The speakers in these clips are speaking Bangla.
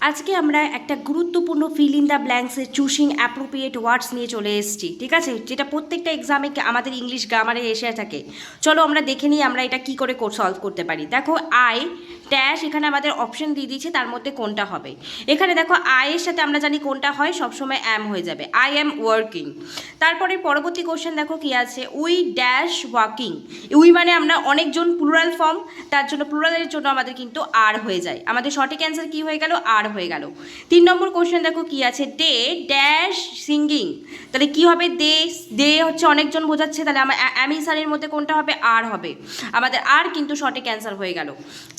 আজকে আমরা একটা গুরুত্বপূর্ণ ফিল ইন দ্য ব্ল্যাঙ্কসের চুজিং অ্যাপ্রোপ্রিয়েট ওয়ার্ডস নিয়ে চলে এসেছি, ঠিক আছে, যেটা প্রত্যেকটা এক্সামে আমাদের ইংলিশ গ্রামারে এসে থাকে। চলো আমরা দেখে নিই আমরা এটা কি করে সলভ করতে পারি। দেখো আই ড্যাশ, এখানে আমাদের অপশন দিয়ে দিয়েছে, তার মধ্যে কোনটা হবে। এখানে দেখো আয়ের সাথে আমরা জানি কোনটা হয়, সবসময় অ্যাম হয়ে যাবে, আই অ্যাম ওয়ার্কিং। তারপরে পরবর্তী কোশ্চেন দেখো কি আছে, উই ড্যাশ ওয়াকিং। উই মানে আমরা অনেকজন, প্লুরাল ফর্ম, তার জন্য প্লুরালের জন্য আমাদের কিন্তু আর হয়ে যায়। আমাদের সঠিক অ্যান্সার কি হয়ে গেল, আর হয়ে গেল। 3 নম্বর কোশ্চেন দেখো কি আছে, দে ড্যাশ সিঙ্গিং। তাহলে কি হবে, দে, দে হচ্ছে অনেকজন বোঝাচ্ছে, তাহলে আমার অ্যামিসারের মধ্যে কোনটা হবে, আর হবে। আমাদের আর কিন্তু সঠিক অ্যান্সার হয়ে গেল।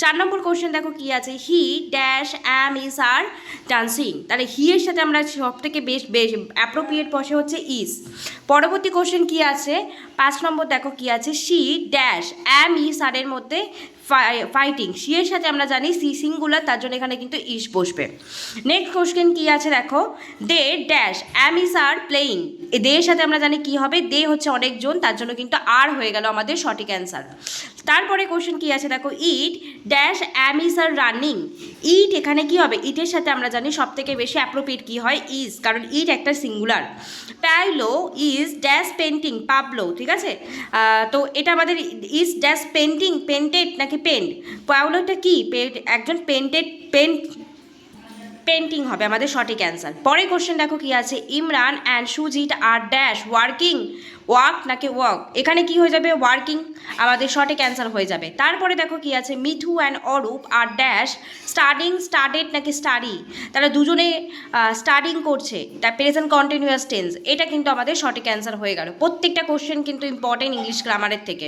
4 নম্বর কোশ্চেন দেখো কি আছে, he dash am is are dancing. তাহলে হি এর সাথে আমরা সব থেকে বেশ অ্যাপ্রোপ্রিয়েট বসে হচ্ছে ইজ। পরবর্তী কোশ্চেন কি আছে, 5 নম্বর দেখো কি আছে, শি ড্যাশ অ্যাম ইজ আর এর মধ্যে ফাইটিং। সি এর সাথে আমরা জানি সি সিঙ্গুলার, তার জন্য এখানে কিন্তু ইস বসবে। নেক্সট কোশ্চেন কি আছে দেখো, they dash am is are playing. এ দে এর সাথে আমরা জানি কি হবে, দে হচ্ছে অনেকজন, তার জন্য কিন্তু আর হয়ে গেল আমাদের সঠিক অ্যান্সার। তারপরে কোশ্চেন কি আছে দেখো, it dash am is are running. It এখানে কি হবে, ইটের সাথে আমরা জানি সব থেকে বেশি অ্যাপ্রোপ্রিয়েট কি হয়, ইজ, কারণ ইট একটা সিঙ্গুলার। পাইলো ইজ ড্যাশ পেন্টিং, পাবলো, ঠিক আছে। তো এটা আমাদের ইজ ড্যাশ পেন্টিং, পেন্টেড নাকি পেন্ট। পাওলোটা কি, একজন পেন্টিং হবে আমাদের সঠিক অ্যান্সার। পরে কোশ্চেন দেখো কি আছে, Imran and Sujit are dash working. Work নাকি ওয়ার্ক, এখানে কি হয়ে যাবে, ওয়ার্কিং, আমাদের সঠিক অ্যান্সার হয়ে যাবে। তারপরে দেখো কি আছে, Mithu and Arup are dash studying, studied নাকি স্টাডি। তারা দুজনে স্টাডিং করছে, তার প্রেজেন্ট কন্টিনিউয়াস টেন্স, এটা কিন্তু আমাদের সঠিক অ্যান্সার হয়ে গেল। প্রত্যেকটা কোশ্চেন কিন্তু ইম্পর্টেন্ট ইংলিশ গ্রামারের থেকে।